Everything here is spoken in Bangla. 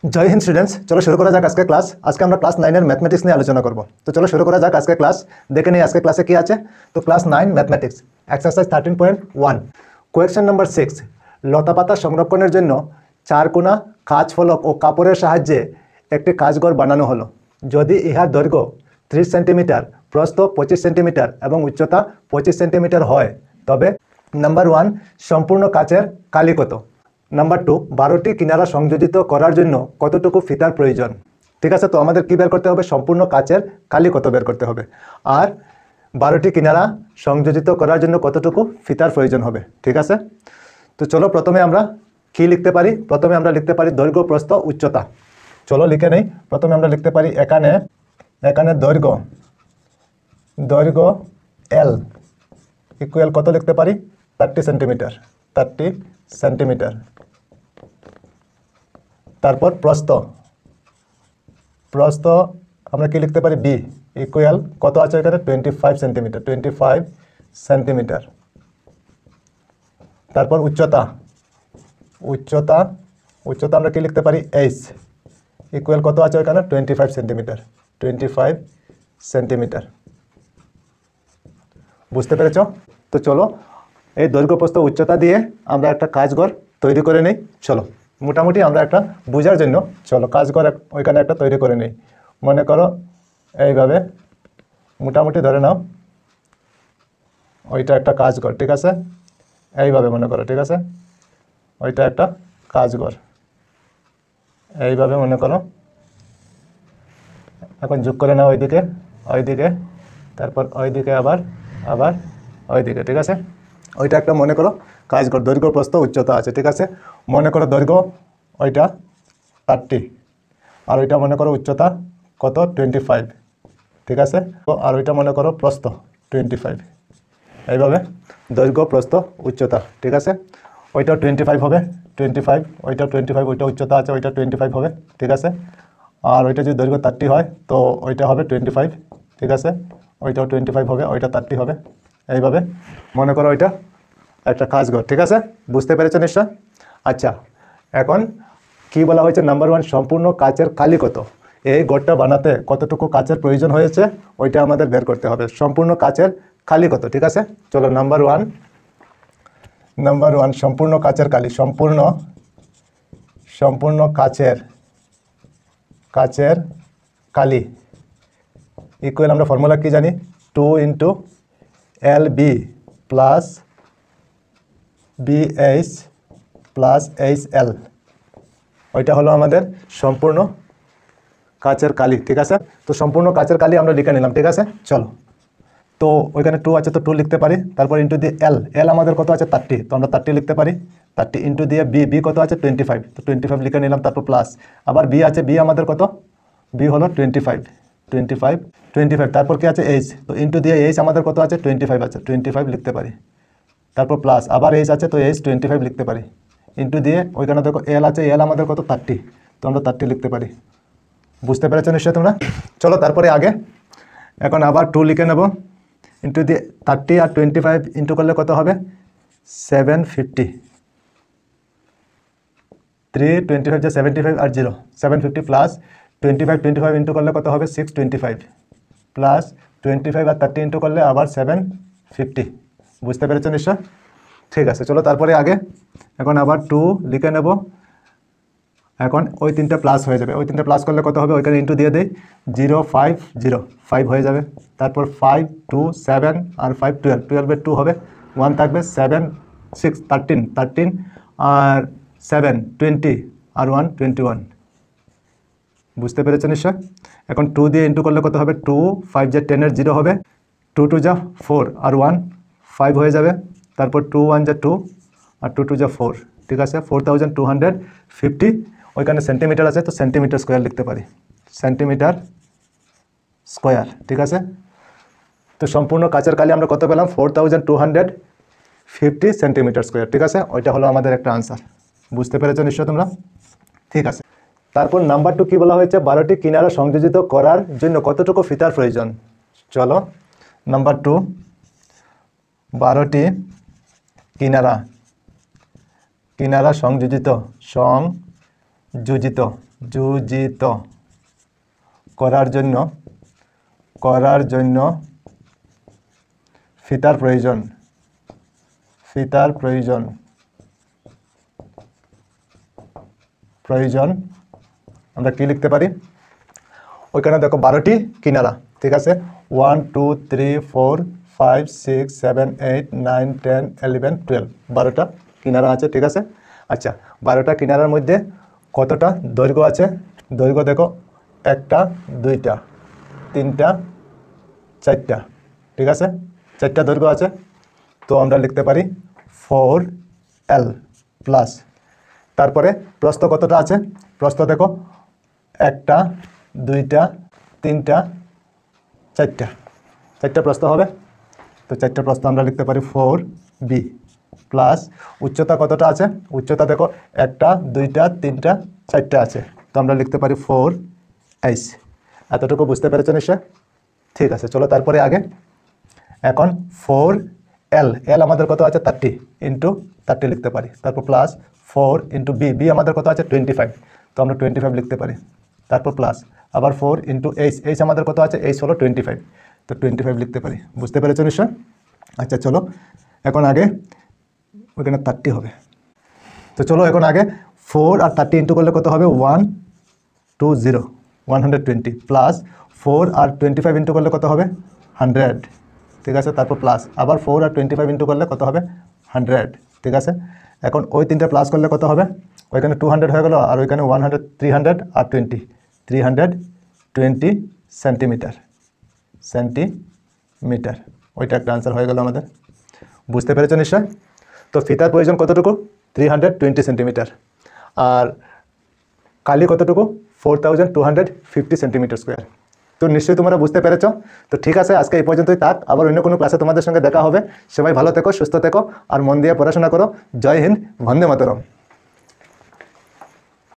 জয় হিন্দ স্টুডেন্টস, চলো শুরু করা যাক আজকে ক্লাস। আজকে আমরা ক্লাস 9 এর ম্যাথমেটিক্স নিয়ে আলোচনা করব। তো চলো শুরু করা যাক আজকে ক্লাস। দেখে নিই আজকে ক্লাসে কি আছে। তো class 9 mathematics exercise 13.1 question number 6। লতাপাতা সংরক্ষণের জন্য চারকোনা কাঁচ ফলক ও কাপড়ের সাহায্যে একটি কাচঘর বানানো হলো। যদি ইহার দৈর্ঘ্য 30 সেন্টিমিটার, প্রস্থ 25 সেন্টিমিটার এবং উচ্চতা 25 সেন্টিমিটার হয়, তবে নাম্বার 1 সম্পূর্ণ কাচের কালি কত। নাম্বার 2 12টি কিনারা সংযোজিত করার জন্য কতটুকু ফিতার প্রয়োজন। ঠিক আছে, তো আমাদের কি বের করতে হবে? সম্পূর্ণ কাচের কালি কত বের করতে হবে, আর 12টি কিনারা সংযোজিত করার জন্য কতটুকু ফিতার প্রয়োজন হবে। ঠিক আছে, তো চলো প্রথমে আমরা কি লিখতে পারি। প্রথমে আমরা লিখতে পারি দৈর্ঘ্য, প্রস্থ, উচ্চতা। চলো লিখে নেই। প্রথমে আমরা লিখতে পারি এখানে দৈর্ঘ্য এল ইকুয়াল কত লিখতে পারি? 30 সেন্টিমিটার। তারপর প্রস্থ আমরা কি লিখতে পারি? বি ইকুয়াল কত আছে এখানে? 25 সেন্টিমিটার। তারপর উচ্চতা আমরা কি লিখতে পারি? এইচ ইকুয়াল কত আছে এখানে? 25 সেন্টিমিটার। বুঝতে পেরেছ? তো চলো এই দৈর্ঘ্য, প্রস্থ, উচ্চতা দিয়ে আমরা একটা কাচঘর তৈরি করে নিই। চলো মোটামুটি আমরা একটা বোঝার জন্য চলো কাচঘর ওইখানে একটা তৈরি করে নিই। মনে করো এইভাবে মোটামুটি ধরে নাও ওইটা একটা কাচঘর। ঠিক আছে, এইভাবে মনে করো। ঠিক আছে, ওইটা একটা কাচঘর, এইভাবে মনে করো। এখন যোগ করে নাও ওইদিকে, তারপর ওইদিকে আবার ওইদিকে। ঠিক আছে, ওইটা একটা মনে করো কাচঘর। দৈর্ঘ্য, প্রস্থ, উচ্চতা আছে। ঠিক আছে, মনে করো দৈর্ঘ্য ওইটা 30, আর ওইটা মনে করো উচ্চতা কত? 25। ঠিক আছে, আর ওইটা মনে করো প্রস্থ 25। এইভাবে দৈর্ঘ্য, প্রস্থ, উচ্চতা। ঠিক আছে, ওইটাও 25 হবে, 25, ওইটা 25, ওইটা উচ্চতা আছে, ওইটা 25 হবে। ঠিক আছে, আর ওইটা যদি দৈর্ঘ্য 30 হয় তো ওইটা হবে 25। ঠিক আছে, ওইটাও 25 হবে, ওইটা 30 হবে। এইভাবে মনে করো ওইটা একটা কাচঘর। ঠিক আছে, বুঝতে পেরেছো নিশ্চয়? আচ্ছা, এখন কি বলা হয়েছে? নাম্বার 1 সম্পূর্ণ কাচের কালি কত। এই ঘরটা বানাতে কতটুকু কাচের প্রয়োজন হয়েছে ওইটা আমাদের বের করতে হবে। সম্পূর্ণ কাচের কালি কত। ঠিক আছে, চলো নাম্বার ওয়ান সম্পূর্ণ কাচের কালি। সম্পূর্ণ কাচের কালি ইকুয়াল আমরা ফর্মুলা কি জানি? 2 × LB plus BH plus HL। ওইটা হলো আমাদের সম্পূর্ণ কাচের কালি। ঠিক আছে, তো সম্পূর্ণ কাচের কালি আমরা লিখে নিলাম। ঠিক আছে, চলো তো ওইখানে 2 আছে তো 2 লিখতে পারি। তারপর ইন্টু দিয়ে এল আমাদের কত আছে? 30, তো আমরা 30 লিখতে পারি। 30 ইন্টু দিয়ে বি কত আছে? 25, তো 25 লিখে নিলাম। তারপর প্লাস আবার বি আছে, বি আমাদের কত? বি হলো 25। তারপর কি আছে? এইচ, তো ইন্টু দিয়ে এইচ আমাদের কত আছে? 25 আছে, 25 লিখতে পারি। তারপর প্লাস আবার এইচ আছে, তো এইচ 25 লিখতে পারি। ইন্টু দিয়ে ওইখানে দেখো এল আছে, এল আমাদের কত? 30, তো আমরা 30 লিখতে পারি। বুঝতে পেরেছো নিশ্চয় তোমরা? চলো তারপরে আগে এখন আবার 2 লিখে নেব। ইন্টু দিয়ে 30 আর 25 ইন্টু করলে কত হবে? 750। 3 25 যে 75 আর 0 750 প্লাস 25 ইন্টু করলে কত হবে? 625 প্লাস 25 আর 30 ইন্টু করলে আবার 750। বুঝতে পেরেছো নিশ্চয়? ঠিক আছে, চলো তারপরে আগে এখন আবার 2 লিখে নেব। এখন ওই 3টা প্লাস হয়ে যাবে। ওই 3টা প্লাস করলে কত হবে? ওইখানে ইন্টু দিয়ে দেই। 0 5 0 5 হয়ে যাবে। তারপর 5 2 7 আর 5 12, 12 2 হবে, 1 থাকবে, 7 6 13 আর 7 20 আর 1 21। বুঝতে পেরেছো নিশ্চয়? এখন 2 দিয়ে ইন্টু করলে কত হবে? 2 5 যে 10 এর 0 হবে, 2 2 যা 4 আর 1 5 হয়ে যাবে। তারপর 2 1 যা 2 আর 2 2 যা 4। ঠিক আছে, 4250। ওইখানে সেন্টিমিটার আছে, তো সেন্টিমিটার স্কোয়ার লিখতে পারি, সেন্টিমিটার স্কোয়ার। ঠিক আছে, তো সম্পূর্ণ কাচের কালি আমরা কত পেলাম? 4250 সেন্টিমিটার স্কোয়ার। ঠিক আছে, ওইটা হলো আমাদের একটা আনসার। বুঝতে পেরেছো নিশ্চয় তোমরা? ঠিক আছে, তারপর নাম্বার 2 কি বলা হয়েছে? 12টি কিনারা সংযোজিত করার জন্য কতটুকু ফিতার প্রয়োজন। চলো নাম্বার 2 12টি কিনারা সংযোজিত যুজিত যুজিত করার জন্য ফিতার প্রয়োজন আমরা কি লিখতে পারি? ওইখানে দেখো 12টি কিনারা, ঠিক আছে। 1 2 3 4 5 6 7 8 9 10 11 12 12টা কিনারা আছে, ঠিক আছে। আচ্ছা, 12টা কিনারার মধ্যে কতটা দৈর্ঘ্য আছে? দৈর্ঘ্য দেখো 1টা 2টা 3টা 4টা, ঠিক আছে। 4টা দৈর্ঘ্য আছে, তো আমরা লিখতে পারি 4L প্লাস। তারপরে প্রস্থ কতটা আছে? প্রস্থ দেখো 1টা 2টা 3টা 4টা প্রস্থ হবে, তো 4টা প্রস্থ আমরা লিখতে পারি 4B প্লাস। উচ্চতা কতটা আছে? উচ্চতা দেখো 1টা 2টা 3টা 4টা আছে, তো আমরা লিখতে পারি 4H। এতটুকু বুঝতে পেরেছো নিশ্চয়? ঠিক আছে, চলো তারপরে আগে। এখন 4L আমাদের কত আছে? 30 ইন্টু 30 লিখতে পারি, তারপর প্লাস 4 ইন্টু B আমাদের কত আছে? 25, তো আমরা 25 লিখতে পারি, তারপর প্লাস আবার 4 ইন্টু H আমাদের কত আছে? H হলো 25, তো 25 লিখতে পারি। বুঝতে পেরেছো নিশ্চয়? আচ্ছা চলো এখন আগে ওইখানে 30 হবে, তো চলো এখন আগে 4 আর 30 ইন্টু করলে কত হবে? 120 প্লাস 4 আর 25 ইন্টু করলে কত হবে? 100, ঠিক আছে। তারপর প্লাস আবার 4 আর 25 ইন্টু করলে কত হবে? 100, ঠিক আছে। এখন ওই তিনটা প্লাস করলে কত হবে? ওইখানে 200 হয়ে গেল, আর ওইখানে 100 300 আর 320 সেন্টিমিটার, ওইটা একটা আনসার হয়ে গেল আমাদের। বুঝতে পেরেছো নিশ্চয়? তো ফিতার প্রয়োজন কতটুকু? 320 সেন্টিমিটার, আর কালি কতটুকু? 4250 সেন্টিমিটার স্কোয়ার। তো নিশ্চয়ই তোমরা বুঝতে পেরেছো। তো ঠিক আছে, আজকে এই পর্যন্তই থাক, আবার অন্য কোনো ক্লাসে তোমাদের সঙ্গে দেখা হবে। সবাই ভালো থেকো, সুস্থ থেকো, আর মন দিয়ে পড়াশোনা করো। জয় হিন্দ, বন্দে মাতরম।